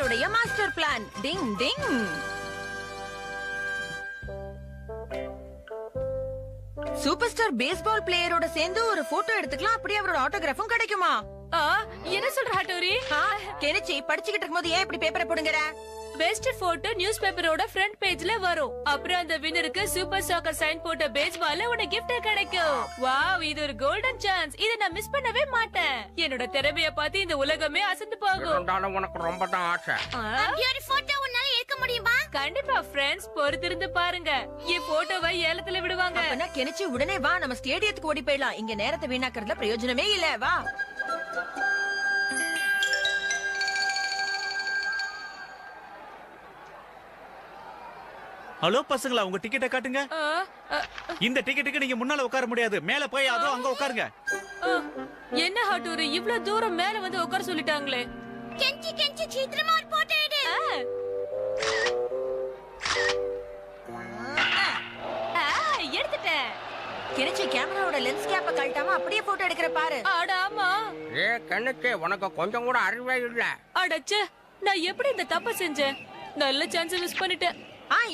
கெனிச்சியோட master plan. டிங் டிங். Super star baseball பிளேயரோட சேர்ந்து ஒரு photo எடுத்துக்கலாம். அப்படியே அவரோட ஆட்டோகிராஃபும் கிடைக்குமா? என்ன சொல்ற ஹட்டோரி? கெனிச்சி படிச்சுக்கிட்டு இருக்கும்போது ஏன் இப்படி பேப்பரை போடுங்கற? பெஸ்ட் போட்டோ நியூஸ் பேப்பரோட ஃப்ரண்ட் பேஜ்ல வரும். அப்புறம் அந்த வின்னருக்கு சூப்பர் சாக்கர் சைன் போட்ட பேஸ்பால்ல உனக்கு gift கிடைக்கும். வாவ், இது ஒரு கோல்டன் சான்ஸ். இத நான் மிஸ் பண்ணவே மாட்டேன். என்னோட திறமைய பார்த்து இந்த உலகமே அசந்து போகும். இருந்தாலும் உனக்கு ரொம்ப தான் ஆசை. அப்படி ஒரு போட்டோ உன்னால எடுக்க முடியுமா? கண்டிப்பா ஃப்ரெண்ட்ஸ், பொறுத்திருந்து பாருங்க. என் போட்டோவை ஏலத்துல விடுவாங்க. அப்பனா கெனிச்சி உடனே வா, நம்ம ஸ்டேடியத்துக்கு ஓடி போயிடலாம். இங்க நேரத்தை வீணாக்குறதுல பிரயோஜனமே இல்ல. வா. ஹலோ பசங்களா, உங்க டிக்கெட்டை காட்டுங்க. இந்த டிக்கெட்டுக்கு நீங்க முன்னால உட்கார முடியாது. மேல போய் அதோ அங்க உட்காருங்க. என்ன ஹட்டோரி, இவ்வளவு தூரம் மேல வந்து உட்கார சொல்லிட்டாங்களே. கெஞ்சி கெஞ்சி சீக்கிரமா ஒரு போட்டோ எடு. எடுத்துட்டேன். கெனிச்சி கேமராவோட லென்ஸ் கேப்ப கழட்டாம அப்படியே போட்டோ எடுக்கிற பாரு. அட ஆமா. கண்ணுக்கு உனக்கு கொஞ்சம் கூட அறிவே இல்ல. அடச்சே, நான் எப்படி இந்த தப்ப செஞ்சேன்? நல்ல சான்ஸ் மிஸ் பண்ணிட்டேன்.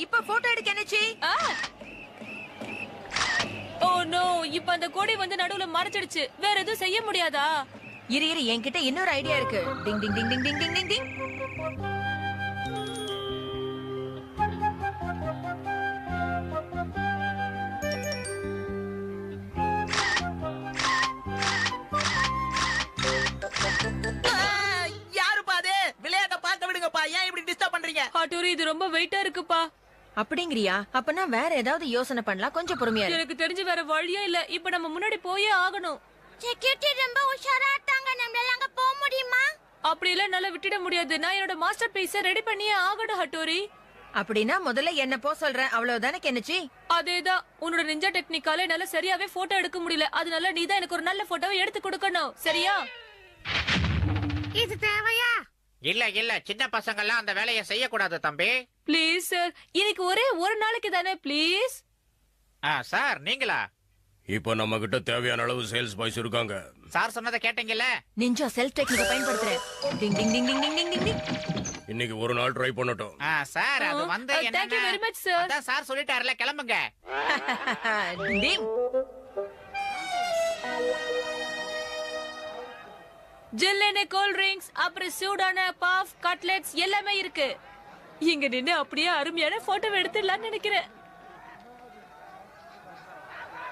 இப்ப போட்டோ எடு கெனிச்சி. ஓ நோ, இப்ப அந்த கொடி வந்து நடுவுல மறைச்சிடுச்சு. வேற எதுவும் செய்ய முடியாதா? இரு இரு, என்கிட்ட இன்னொரு ஐடியா இருக்கு. டிங் ding ding ding ding ding ding டிங். ஹட்டோரி, இது ரொம்ப வெயிட்டா இருக்குப்பா. அப்படிங்கறியா? அப்பனா வேற ஏதாவது யோசனை பண்ணலாம். கொஞ்சம் பொறுமையா இரு. எனக்கு தெரிஞ்சு வேற வழியே இல்ல. இப்ப நம்ம முன்னாடி போயே ஆகணும். செக்யூரிட்டி ரொம்ப உஷாரா இருக்காங்க. நம்மளால அங்க போக முடியுமா? அப்படி எல்லாம் நல்லா விட்டுட முடியாது. நான் என்னோட மாஸ்டர் பீஸ ரெடி பண்ணியே ஆகணும் ஹட்டோரி. அப்படின்னா முதல்ல என்ன போ சொல்றேன், அவ்வளவுதானே கெனிச்சி? அதேதான். உன்னோட நிஞ்சா டெக்னிக்கால என்னால சரியாவே போட்டோ எடுக்க முடியல. அதனால நீதான் எனக்கு ஒரு நல்ல போட்டோவை எடுத்து கொடுக்கணும். சரியா? இது தேவையா? இல்ல இல்ல, சின்ன பசங்க எல்லாம் அந்த வேலையை செய்யக்கூடாது தம்பி. ப்ளீஸ் சார், இன்னைக்கு ஒரே ஒரு நாளைக்கு தானே, ப்ளீஸ். சார் நீங்களா? இப்போ நம்ம கிட்ட தேவையான அளவு சேல்ஸ் பாய்ஸ் இருக்காங்க. சார் சொன்னதை கேட்டீங்கல்ல? நிஞ்சா செல்ஃப் டெக்னிக்க பயன்படுத்துறேன். Ding ding ding ding ding ding ding ding. இன்னைக்கு ஒரு நாள் ட்ரை பண்ணட்டும். சார் அது வந்து Thank you very much, sir. அதான் சார் சொல்லிட்டாருல, கிளம்புங்க. டிங். ஜில்லுன்னு கூல் ட்ரிங்க்ஸ், அப்புறம் சூடான பஃப், கட்லெட்ஸ் எல்லாமே இருக்கு. இங்க நின்னு அப்படியே அருமையான போட்டோ எடுத்துடலாம்னு நினைக்கிறேன்.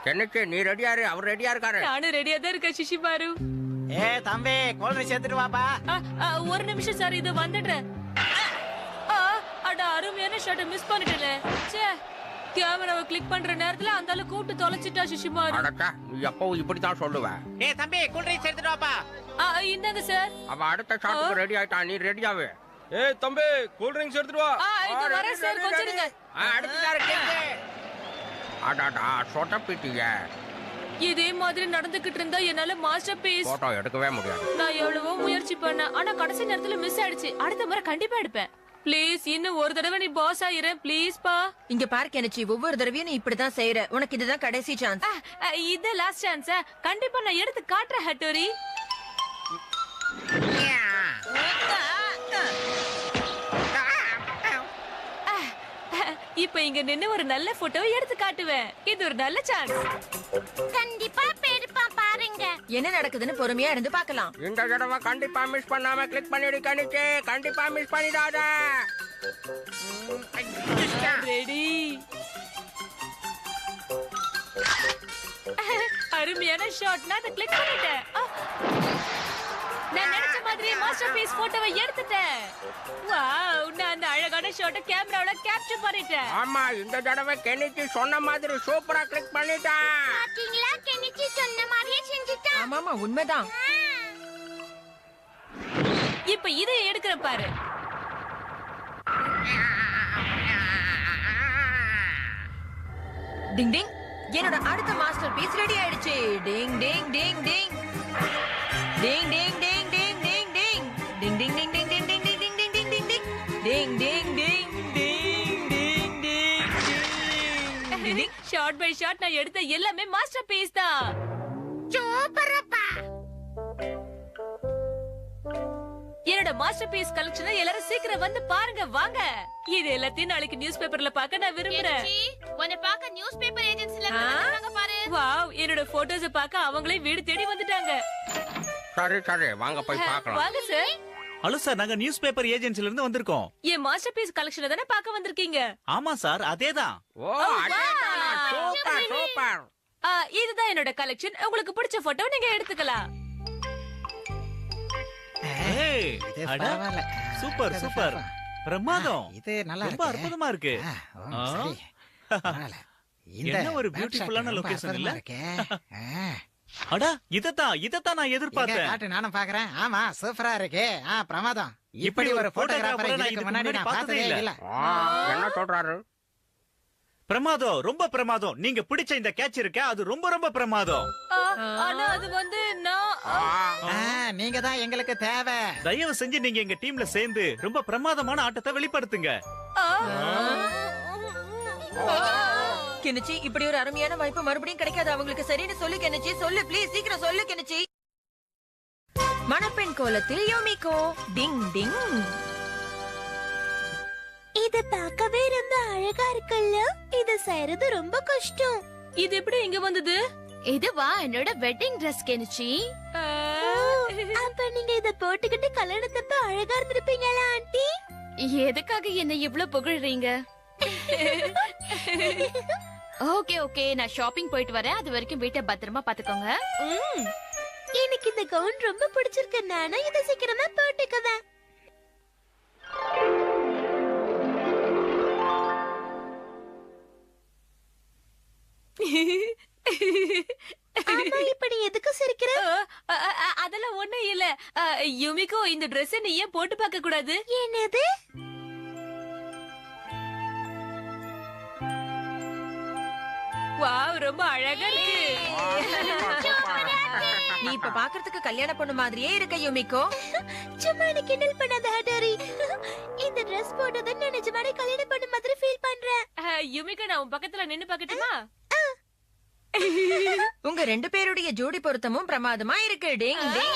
கெனிச்சி நீ ரெடியாரு, அவர் ரெடியா இருக்காரு. நானும் ரெடியா தான் இருக்கேன் சிஷிமாரு. தம்பி, கோல்ட்ரிங்க்ஸ் எடுத்துட்டு வாப்பா. ஒரு நிமிஷம் சார், இது வந்துடுறேன். அட, அருமையான ஷாட்டை மிஸ் பண்ணிட்டேனே. ச்சே, கேமராவை கிளிக் பண்ற நேரத்துல அந்த ஆளு கூப்பிட்டு தொலைச்சிட்டா சிஷிமாரு. அடக்கா, நீ எப்பவும் இப்படித்தான் சொல்லுவ. தம்பி, கூல் ட்ரிங்க்ஸ் எடுத்துட்டு வாப்பா. இந்தாங்க சார். அவ அடுத்த ஷாட்டுக்கு ரெடி ஆயிட்டா, நீ ரெடியாவே. தம்பி, கூல் ட்ரிங்க்ஸ் எடுத்துட்டு வா. இது வரேன் சார், கொஞ்சம் இருங்க. அடுத்துதான் இருக்கு. அடாடா, சொட்டப்பிட்டிய. இதே மாதிரி நடந்துகிட்டு இருந்தா என்னால மாஸ்டர் பீஸ் போட்டோ எடுக்கவே முடியாது. நான் எவ்வளவோ முயற்சி பண்ணேன், ஆனா கடைசி நேரத்துல மிஸ் ஆயிடுச்சு. அடுத்த முறை கண்டிப்பா எடுப்பேன். ப்ளீஸ், இன்னும் ஒரு தடவை நீ பாஸ் ஆயிரு ப்ளீஸ் பா. இங்க பாரு கெனிச்சி, ஒவ்வொரு தடவையும் நீ இப்படிதான் செய்யற. உனக்கு இதுதான் கடைசி சான்ஸ். இது லாஸ்ட் சான்ஸ். கண்டிப்பா நான் எடுத்து காட்டுறேன் ஹட்டோரி. இப்ப இங்க நின்னு ஒரு நல்ல போட்டோவை எடுத்து காட்டுவேன். இது ஒரு நல்ல சான்ஸ். கண்டிப்பா பெருப்பா பாருங்க. என்ன நடக்குதுன்னு பொறுமையா இருந்து பார்க்கலாம். இந்த தடவை கண்டிப்பா மிஸ் பண்ணாம கிளிக் பண்ணிடு கணிச்சு. கண்டிப்பா மிஸ் பண்ணிடாத. ரெடி. அருமையான ஷாட். நான் அதை கிளிக் பண்ணிட்டேன். நான் நினைச்ச மாதிரி மாஸ்டர் பீஸ் போட்டோவை எடுத்துட்டேன். வாவ், நான் அந்த அழகான ஷாட்டை கேமராவுல கேப்சர் பண்ணிட்டேன். ஆமா, இந்த தடவை கெனிச்சி சொன்ன மாதிரி சூப்பரா கிளிக் பண்ணிட்டான். பாத்தீங்களா, கெனிச்சி சொன்ன மாதிரியே செஞ்சுட்டான். ஆமாமா, உண்மைதான். இப்ப இதை எடுக்கிற பாரு. டிங் டிங். என்னோட அடுத்த மாஸ்டர் பீஸ் ரெடி ஆயிடுச்சு. டிங் ding ding ding. Ding ding ding ding ding ding. Ding ding ding ding ding ding ding ding ding ding ding. Ding ding ding ding ding ding ding. Short by short நான் எடுத்த எல்லாமே master piece தான். சூப்பரப்பா. என்னோட master piece கலெக்ஷனை எல்லாரும் சீக்கிரம் வந்து பாருங்க வாங்க. இது எல்லாத்தையும் நாளைக்கு நியூஸ் பேப்பர்ல பார்க்க நான் விரும்புறேன். உன்னை பார்க்க நியூஸ் பேப்பர் ஏஜென்சில வந்தாங்க பாரு. வாவ், என்னோட போட்டோஸ் பார்க்க அவங்களே வீடு தேடி வந்துட்டாங்க. சரி சரி வாங்க போய் பார்க்கலாம். வாங்க சார். ஹலோ சார், நாங்க நியூஸ் பேப்பர் ஏஜென்சில இருந்து வந்திருக்கோம். என் மாஸ்டர் பீஸ் கலெக்ஷனை தானே பார்க்க வந்திருக்கீங்க? ஆமா சார், அதேதான். ஓ அடடா, சூப்பர் சூப்பர். இதுதான் என்னோட கலெக்ஷன். உங்களுக்கு பிடிச்ச போட்டோ நீங்க எடுத்துக்கலாம். ஏய், இது அட, பரவாயில்ல. சூப்பர் சூப்பர், பிரமாதம். இது நல்லா ரொம்ப இருக்கு. அற்புதமா இருக்கு. ஆ, சரி. பரவாயில்ல. இந்த என்ன ஒரு back பியூட்டிஃபுல்லான shot ரொம்ப லொகேஷன் இல்ல? அற்புதமா இருக்கே. ஆ. அட, இதத்தான் நான் எங்க எதிர்பார்த்தேன். காட்டு, நானும் பாக்குறேன். ஆமா, சூப்பரா இருக்கு. பிரமாதம். இப்படி ஒரு photographer போட்டோகிராஃபரை நான் இதுக்கு முன்னாடி நான் பார்த்ததே இல்ல. என்ன சொல்றாரு? பிரமாதம், ரொம்ப பிரமாதம். நீங்க பிடிச்ச இந்த கேட்ச் இருக்க, அது ரொம்ப ரொம்ப பிரமாதம். ஆனா அது வந்து நான் நீங்க தான் எங்களுக்கு தேவை. தயவு செஞ்சு நீங்க எங்க டீம்ல சேர்ந்து ரொம்ப பிரமாதமான ஆட்டத்தை வெளிப்படுத்துங்க. கெனிச்சி, இப்படி ஒரு அருமையான வாய்ப்பு மறுபடியும் கிடைக்காது அவங்களுக்கு. சரின்னு சொல்லு கெனிச்சி, சொல்லு ப்ளீஸ், சீக்கிரம் சொல்லு கெனிச்சி. மணப்பெண் கோலத்தில் யோமிகோ. டிங் டிங். இது பார்க்கவே ரொம்ப அழகா இருக்குல்ல. இது செய்யறது ரொம்ப கஷ்டம். இது எப்படி இங்க வந்தது? இதுவா என்னோட வெட்டிங் ட்ரெஸ் கெனிச்சி. அப்ப நீங்க இத போட்டுக்கிட்டு கல்யாணத்தப்ப அழகா இருந்திருப்பீங்களா ஆண்டி? எதுக்காக என்ன இவ்ளோ புகழ்றீங்க? ஓகே ஓகே, நான் ஷாப்பிங் போயிட்டு வரேன். அது வரைக்கும் வீட்டை பத்திரமா பாத்துக்கோங்க. எனக்கு இந்த கவுன் ரொம்ப பிடிச்சிருக்கு. நானும் இத சீக்கிரமா போட்டுக்குவேன். இப்படி எதுக்கு சிரிக்கிற? அதெல்லாம் ஒண்ணும் இல்ல. யுமிகோ, இந்த Dress நீ ஏன் போட்டு பார்க்க கூடாது? என்னது? வாவ், ரொம்ப அழகா இருக்கு. நீ இப்ப பாக்குறதுக்கு கல்யாண பொண்ணு மாதிரியே இருக்க யோமிகோ. சும்மா என்ன கிண்டல் பண்ணாத ஹடாரி. இந்த Dress போட்டத நான் நிஜமாவே கல்யாண பொண்ணு மாதிரி ஃபீல் பண்றேன். யுமிகோ, நான் உன் பக்கத்துல நின்னு பார்க்கட்டுமா? உங்க ரெண்டு பேருடைய ஜோடி பொருத்தமும் பிரமாதமா இருக்கு. டிங் டிங்.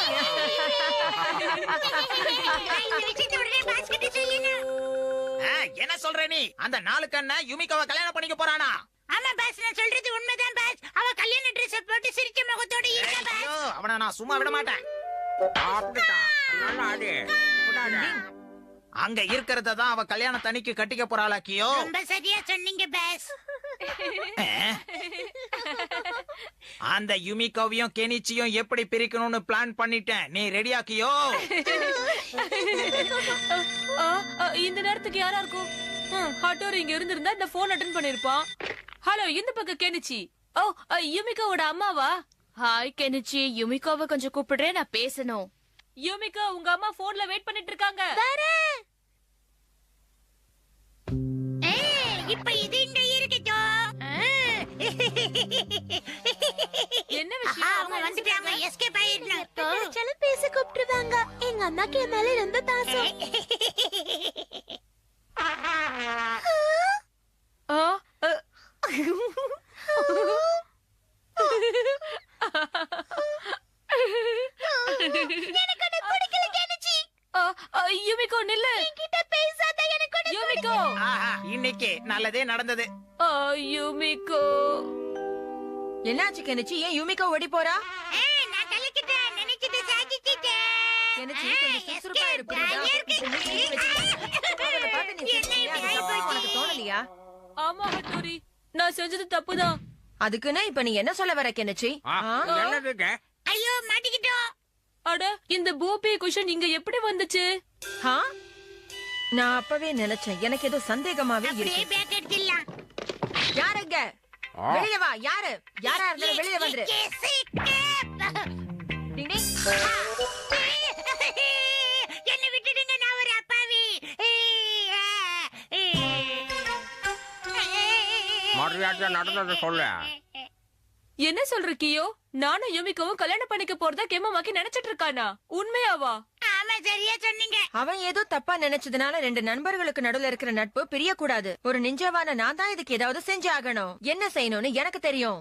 என்ன சொல்ற நீ? அந்த நாலு கண்ண யுமிகாவை கல்யாணம் பண்ணிக்க போறானா? ஆமா பாஸ், நான் சொல்றது உண்மைதான் பாஸ். அவ கல்யாண Dress போட்டு சிரிச்ச முகத்தோட இருக்கா பாஸ். ஐயோ, அவனை நான் சும்மா விட மாட்டேன். அப்படிதான். நல்லா ஆடு. விடாத. அங்க இருக்கிறத தான் அவ கல்யாண தனிக்கு கட்டிக்க போறாளாக்கியோ. ரொம்ப சரியா சொன்னீங்க பாஸ். அந்த யுமிகாவையும் கெனிச்சியும் எப்படி பிரிக்கணும்னு பிளான் பண்ணிட்டேன். நீ ரெடியாக்கியோ? இந்த நேரத்துக்கு யாரா இருக்கும்? ஹட்டோர் இங்க இருந்திருந்தா இந்த போன் அட்டெண்ட் பண்ணிருப்பான். ஹலோ, இந்த பக்கம் கெனிச்சி. ஓ, யுமிகாவோட அம்மாவா? ஹாய் கெனிச்சி, யுமிகாவை கொஞ்சம் கூப்பிடுறேன், நான் பேசணும். யுமிகா, உங்க அம்மா போன்ல வெயிட் பண்ணிட்டு இருக்காங்க. இப்ப இது இங்க இருக்கட்டும். என்ன விஷயம்? அவங்க வந்துட்டாங்க, எஸ்கேப் ஆயிடலாம். சில பேச கூப்பிட்டுருவாங்க. எங்க அம்மாக்கு என் மேல ரொம்ப பாசம். எனக்கு அது பிடிக்கல கெனிச்சி. யுமிகோ, நில்லு. என்கிட்ட பேசாத. எனக்கு அது யுமிகோ. இன்னைக்கு நல்லதே நடந்தது. யுமிகோ. என்னாச்சு கெனிச்சி? ஏன் யூமிகோ ஓடி போறா? நான் கலக்கிட்டேன், நினைச்சிட்டு சாதிச்சிட்டேன். கெனிச்சி, கொஞ்சம் சுறுசுறுப்பா இரு, புரியுதா? இப்ப நீ அவளை பார்த்து நீ சிரிச்சியா? அது தப்பா உனக்கு தோணலையா? ஆமா ஹட்டோரி, நான் செஞ்சது தப்புதான். அதுக்குன்னு இப்ப நீ என்ன சொல்ல வர கெனிச்சி? என்னது இது? ஐயோ, மாட்டிக்கிட்டோம். அட, இந்த பூபி குஷன் இங்க எப்படி வந்துச்சு? நான் அப்பவே நினைச்சேன், எனக்கு ஏதோ சந்தேகமாவே அப்படியே இருக்கு. பேக் எடுத்துடலாம். யாருங்க? வெளிய வா. யாரு? யாரா இருந்தாலும் வெளிய வந்துரு. டிங் டிங். என்ன விட்டுடுங்க, நான் ஒரு அப்பாவி. மரியாதை நடந்ததை சொல்லு. என்ன சொல்ற கியோ? நானும் யுமிகவும் கல்யாணம் பண்ணிக்க போறதா கெமமாக்கி நினைச்சிட்டு இருக்கானா? உண்மையாவா? ஆமா, சரியா சொன்னீங்க. அவன் ஏதோ தப்பா நினைச்சதுனால ரெண்டு நண்பர்களுக்கு நடுவுல இருக்கிற நட்பு பிரியக்கூடாது. ஒரு நிஞ்சவான நான் தான் இதுக்கு ஏதாவது செஞ்சு ஆகணும். என்ன செய்யணும்னு எனக்கு தெரியும்.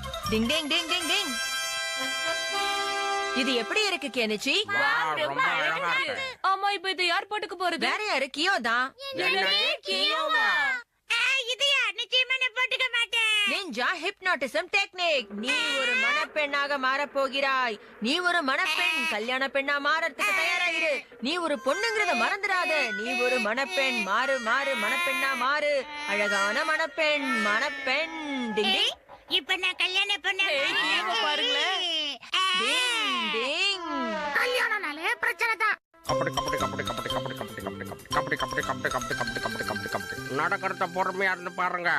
டிங் டிங் டிங் டிங் டிங். இது எப்படி இருக்கு கெனிச்சி? ரொம்ப அழகா இருக்கு. ஆமா, இப்ப இது யார் போட்டுக்க போறது? வேற யாரு? கியோ தான். Ninja hypnotism technique. நீ ஒரு மணப்பெண்ணாக மாறப் போகிறாய். நீ ஒரு மணப்பெண். கல்யாண பெண்ணா மாறறதுக்கு தயாராயிரு. நீ ஒரு பொண்ணுங்கிறத மறந்துடாத. நீ ஒரு மணப்பெண். மாறு மாறு, மணப்பெண்ணா மாறு. அழகான மணப்பெண். மணப்பெண். டிங் டிங் இப்ப நான் கல்யாணம் பண்ண பாருங்களேன். டிங் டிங். கல்யாணம்னாலே பிரச்சனை தான். கபடி கபடி கபடி கபடி கபடி கபடி கபடி கபடி கபடி கபடி கபடி கபடி கபடி கபடி கபடி நடக்கிறத பொறுமையா இருந்து பாருங்க.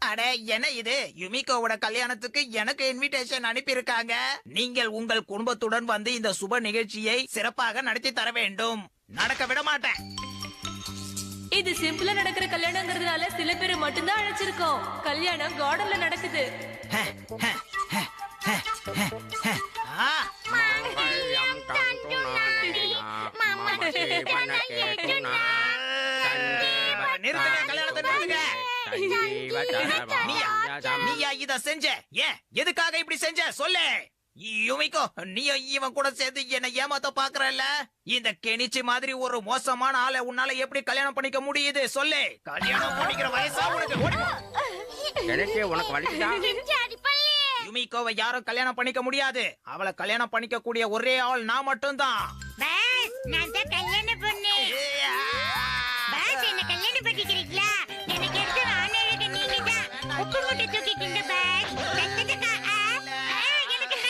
அட என்ன இது, யுமிகோவோட கல்யாணத்துக்கு எனக்கு இன்விடேஷன் அனுப்பியிருக்காங்க. நீங்கள் உங்கள் குடும்பத்துடன் வந்து இந்த சுப நிகழ்ச்சியை சிறப்பாக நடத்தி தர வேண்டும். நடக்க விட மாட்டேன். இது சிம்பிளா நடக்கிற கல்யாணங்கிறதுனால சில பேர் மட்டும்தான் அழைச்சிருக்கோம். கல்யாணம் கார்டன்ல நடக்குது. ஆ, மங்களம் தந்துநானேனா, மம ஜீவன கேதுனா, நிறுத்துங்க, கல்யாணத்தை நிறுத்துங்க. நீயா இத செஞ்ச? ஏன் எதுக்காக இப்படி செஞ்ச சொல்லு. யுமிகோ, நீ இவன் கூட சேர்ந்து என்ன ஏமாத்த பாக்குறல்ல. இந்த கெனிச்சி மாதிரி ஒரு மோசமான ஆளை உன்னால எப்படி கல்யாணம் பண்ணிக்க முடியுது சொல்லு. கல்யாணம் பண்ணிக்கிற வயசா உனக்கு? ஓடி போ. எனக்கு உனக்கு வலிக்குதா? யுமிகோவை யாரும் கல்யாணம் பண்ணிக்க முடியாது. அவளை கல்யாணம் பண்ணிக்க கூடிய ஒரே ஆள் நான் மட்டும்தான். பாஸ், நான் தான் கல்யாணம் பண்ணேன். பாஸ், என்ன கல்யாணம் பண்ணிக்கிறீங்களா? எனக்கு எடுத்து வானழக நீங்க தான். உப்பு மூட்டை தூக்கிட்டீங்க பாஸ். சத்தத்துக்கா, எனக்கு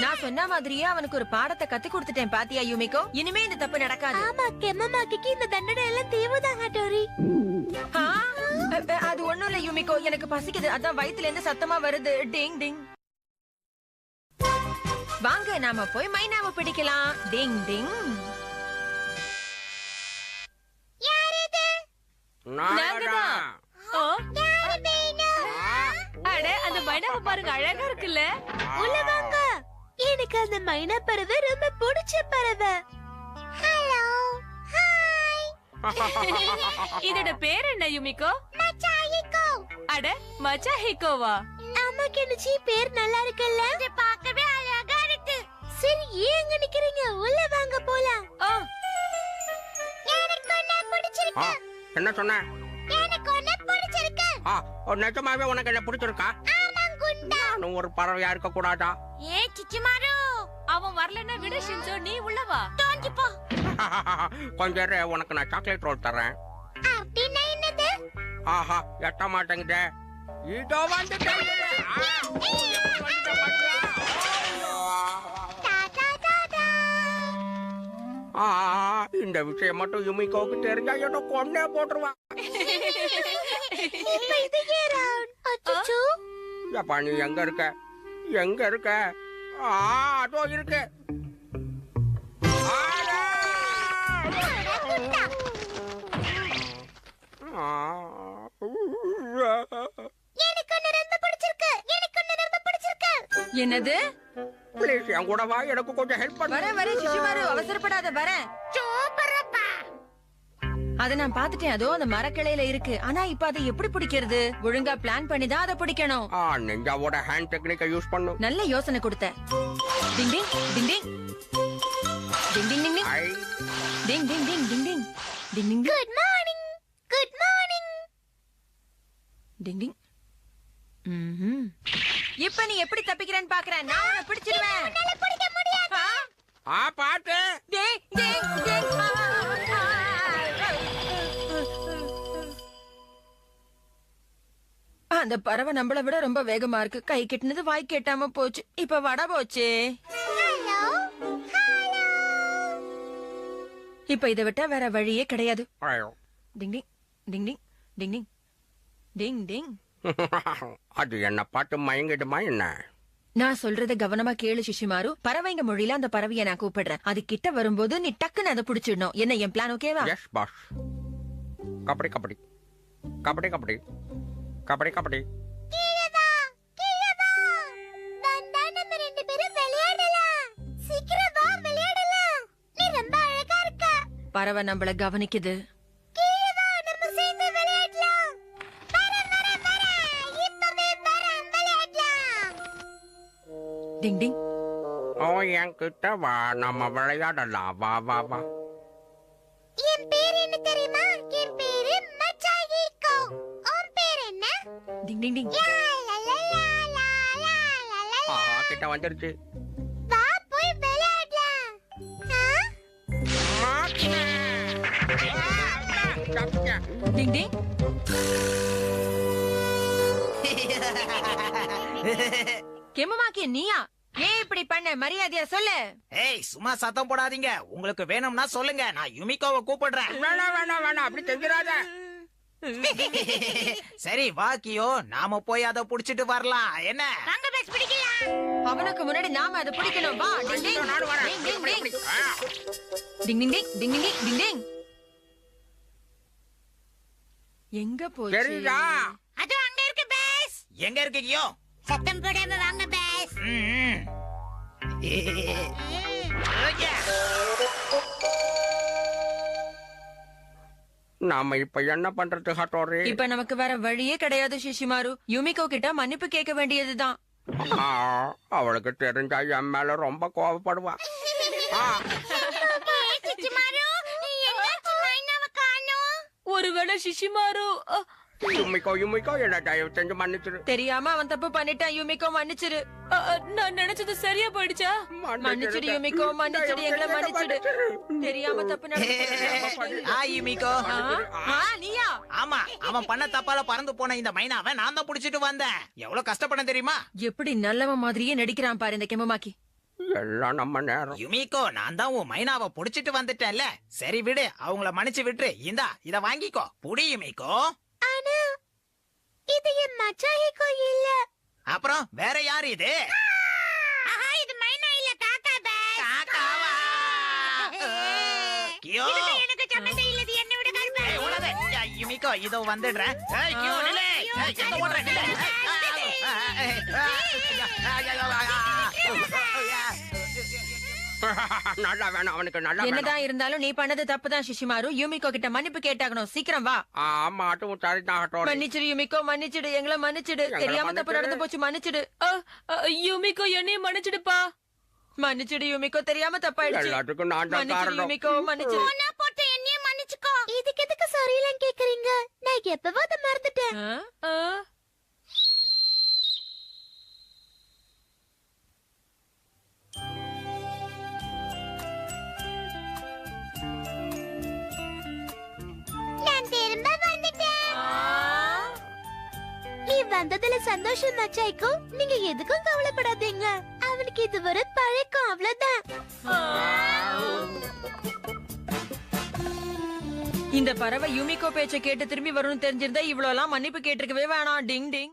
நான் சொன்ன மாதிரியே அவனுக்கு ஒரு பாடத்தை கத்து கொடுத்துட்டேன் பாத்தியா யுமிகோ? இனிமே இந்த தப்பு நடக்காது. ஆமா, கெம்மமாக்கிக்கு இந்த தண்டனை எல்லாம் தேவைதான் ஹட்டோரி. ஆ? அது ஒண்ணும் இல்ல யுமிகோ, எனக்கு பசிக்குது. அதான் வயித்துல இருந்து சத்தமா வருது. டிங் டிங். வாங்க நாம போய் மைனாவை பிடிக்கலாம். டிங் டிங். நாங்கதான். ஓ, அட அந்த மைனாவை பாருங்க, அழகா இருக்குல்ல. உள்ள வாங்க. எனக்கு அந்த மைனா பறவை ரொம்ப பிடிச்ச பறவை. Hello, hi. இதோட பேர் என்ன யுமிகோ? மச்சாயிக்கோ. அட மச்சாஹிகோவா? ஆமா கெனிச்சி, பேர் நல்லா இருக்குல்ல? இது பார்க்கவே அழகா இருக்கு. சரி, ஏன் அங்க நிக்கிறீங்க? உள்ள வாங்க போலாம். ஆ, எனக்கு ஒண்ணு பிடிச்சிருக்கு. என்ன சொன்ன? எனக்கு ஒண்ணு பிடிச்சிருக்கு. நிஜமாவே உனக்கு என்ன பிடிச்சிருக்கா? ஆமா குண்டா. நானும் ஒரு பறவையா இருக்க கூடாதா? ஏ சிச்சிமாரு, அவன் வரலன்னா விடு ஷின்சோ, நீ உள்ள வா. தோஞ்சி போ. கொஞ்சம் இரு, உனக்கு நான் சாக்லேட் ரோல் தரேன். அப்படின்னா என்னது? ஆஹா, எட்ட மாட்டேங்குதே. இதோ வந்துட்டேன். இந்த விஷயம் மட்டும் யுமிகோவுக்கு தெரிஞ்சா என்ன கொன்னே போட்டுருவா. இப்ப இது ஏன் ரவுண்ட்? அச்சச்சோ. ஏப்பா நீ எங்க இருக்க? எங்க இருக்க? அதோ இருக்கு. எனக்கு ஒண்ணு ரொம்ப பிடிச்சிருக்கு. எனக்கு ஒண்ணு ரொம்ப பிடிச்சிருக்கு. என்னது? ப்ளீஸ் என் கூட வா, எனக்கு கொஞ்சம் ஹெல்ப் பண்ணு. வர சிசுமாரு, அவசரப்படாத. வர. சூப்பரப்பா. அத நான் பாத்துட்டேன். அதோ அந்த மரக்கிளையில இருக்கு. ஆனா இப்ப அதை எப்படி பிடிக்கிறது? ஒழுங்கா பிளான் பண்ணி தான் அதை பிடிக்கணும். நெஞ்சாவோட ஹேண்ட் டெக்னிக்கை யூஸ் பண்ணு. நல்ல யோசனை கொடுத்த. Ding ding ding ding ding ding ding ding ஐ, ding ding ding ding ding ding ding good morning. Good morning. Ding ding. ம்ஹும். இப்ப நீ எப்படி தப்பிக்கிறேன்னு பாக்குறேன். நான் உன்னை பிடிச்சிருவேன். என்னால பிடிக்க முடியாது. பாட்டு. டிங் டிங் டிங். அந்த பறவை நம்மள விட ரொம்ப வேகமா இருக்கு. கை கெட்டினது வாய் கேட்டாம போச்சு. இப்ப வட போச்சு. Hello, hello. இப்ப இதை விட்டா வேற வழியே கிடையாது. ஐயோ. டிங் ding ding ding ding ding ding டிங் அது என்ன பார்த்து மயங்கிடுமா என்ன? நான் சொல்றத கவனமா கேளு சிஷிமாரு. பறவைங்க மொழியில அந்த பறவைய நான் கூப்பிடுறேன். அது கிட்ட வரும்போது நீ டக்குன்னு அதை பிடிச்சிடணும். என்ன என் பிளான் ஓகேவா? Yes boss. கபடி கபடி கபடி கபடி கபடி கபடி. கீழே வா, கீழே வா. வந்தா நம்ம ரெண்டு பேரும் விளையாடலாம். சீக்கிரம் வா, விளையாடலாம். நீ ரொம்ப அழகா இருக்க. பறவை நம்மள கவனிக்குது. கீழே வா, நம்ம சேர்ந்து விளையாடலாம். வரேன், வரேன், வரேன். இப்பவே வரேன், விளையாடலாம். டிங் டிங். ஓ என்கிட்ட வா, நம்ம விளையாடலாம். வா வா வா. என் பேர் என்ன தெரியுமா? என் பேரு மச்சாயிக்கோ. உன் பேர் என்ன? டிங் டிங் டிங். லா, லா, லா, லா, லா, லா, லா, லா. ஆஹா, கிட்ட வந்துருச்சு. வா, போய் விளையாடலாம். ஆ? டிங் டிங். கெமமாக்கி நீயா? ஏன் இப்படி பண்ண? மரியாதையா சொல்லு. ஏய், சும்மா சத்தம் போடாதீங்க. உங்களுக்கு வேணும்னா சொல்லுங்க, நான் யுமிகோவை கூப்பிடுறேன். வேணாம் வேணாம் வேணாம், அப்படி செஞ்சிடாத. சரி வா கியோ, நாம போய் அதை புடிச்சிட்டு வரலாம். என்ன? வாங்க பஸ் பிடிக்கலாம். அவனுக்கு முன்னாடி நாம அதை பிடிக்கணும். வா. டிங் டிங். நானும் வரேன். டிங் டிங் டிங். ஆ. டிங் ding ding. Ding ding ding. Ding டிங். எங்க போச்சு? தெரியுதா? அது அங்க இருக்கு பஸ். எங்க இருக்கு கியோ? சத்தம் போடாம வாங்க பஸ். ம். ஓகே. நாம இப்ப என்ன பண்றது ஹட்டோரி? இப்ப நமக்கு வேற வழியே கிடையாது சிஷிமாரு. யுமிகோ கிட்ட மன்னிப்பு கேட்க வேண்டியதுதான். ஆ, அவளுக்கு தெரிஞ்சா என் மேல ரொம்ப கோவப்படுவா. ஆ, ஏய், சிச்சுமாரு, என்னாச்சு மைனாவை காணோம்? ஒருவேளை சிஷிமாரு யுமிகோ யுமிகோ, என்ன தயவு செஞ்சு மன்னிச்சிரு. தெரியாம அவன் தப்பு பண்ணிட்டான். யுமிகோ மன்னிச்சிரு. நான் நினைச்சது சரியா போயிடுச்சா? மன்னிச்சிடு யுமிகோ, மன்னிச்சிடு, எங்களை மன்னிச்சிடு. தெரியாம தப்பு நடந்துச்சு. ஆ யுமிகோ. நீயா? ஆமா, அவன் பண்ண தப்பால பறந்து போன இந்த மைனாவை நான் தான் புடிச்சிட்டு வந்தேன். எவ்வளவு கஷ்டப்பட தெரியுமா? எப்படி நல்லவன் மாதிரியே நடிக்கிறான் பாரு இந்த கெமமாக்கி. எல்லாம் நம்ம நேரம். யுமிகோ, நான் தான் உன் மைனாவை புடிச்சிட்டு வந்துட்டேன்ல. சரி விடு, அவங்கள மன்னிச்சு விட்டுரு. இந்தா, இத வாங்கிக்கோ. புடி யுமிகோ. ஆனா இது என் மச்சாயிக்கோ இல்ல. அப்புறம் வேற யாரு இது? ஆஹா, இது மைனா இல்ல, காக்கா பஸ். காக்காவா? கியோ. இதுக்கு எனக்கு சம்மந்தம் இல்ல, இது என்னை விட கருப்பா. ஏய், உனது. யுமிகோ, இதோ வந்துடுறேன். ஏய், கியோ, நில்லு. ஏய், எங்க ஓடுற? நில்லு. நல்லா வேணும் அவனுக்கு, நல்லா வேணும். என்னதான் இருந்தாலும் நீ பண்ணது தப்புதான் சிஷிமாரு. யுமிகோ கிட்ட மன்னிப்பு கேட்டாகணும். சீக்கிரம் வா. ஆமா, அதுவும் சரிதான் ஹட்டோரி. மன்னிச்சிடு யுமிகோ, மன்னிச்சிடு, எங்களை மன்னிச்சிடு. எங்களை தெரியாம தப்பு மன்னிச்சிடு. நடந்து போச்சு, மன்னிச்சிடு. யுமிகோ என்னையும் மன்னிச்சிடுப்பா. மன்னிச்சிடு யுமிகோ, தெரியாம தப்பாயிடுச்சு. எல்லாத்துக்கும் நான் தான் மன்னிச்சிடு காரணம். யுமிகோ, மன்னிச்சிடு. போனா போட்டு என்னையும் மன்னிச்சுக்கோ. இதுக்கு எதுக்கு சாரிலாம் கேக்குறீங்க? நான் எப்பவோ அதை மறந்துட்டேன். ஆ? நான் திரும்ப வந்துட்டேன். நீ வந்ததுல சந்தோஷம் மச்சாய்க்கோ. நீங்க எதுக்கும் கவலைப்படாதீங்க. அவனுக்கு இது ஒரு பழக்கம், அவ்வளவுதான். இந்த பறவை யுமிகோ பேச்ச கேட்டு திரும்பி வரும்னு தெரிஞ்சிருந்தா இவ்வளவு எல்லாம் மன்னிப்பு கேட்டிருக்கவே வேணாம். டிங் டிங்.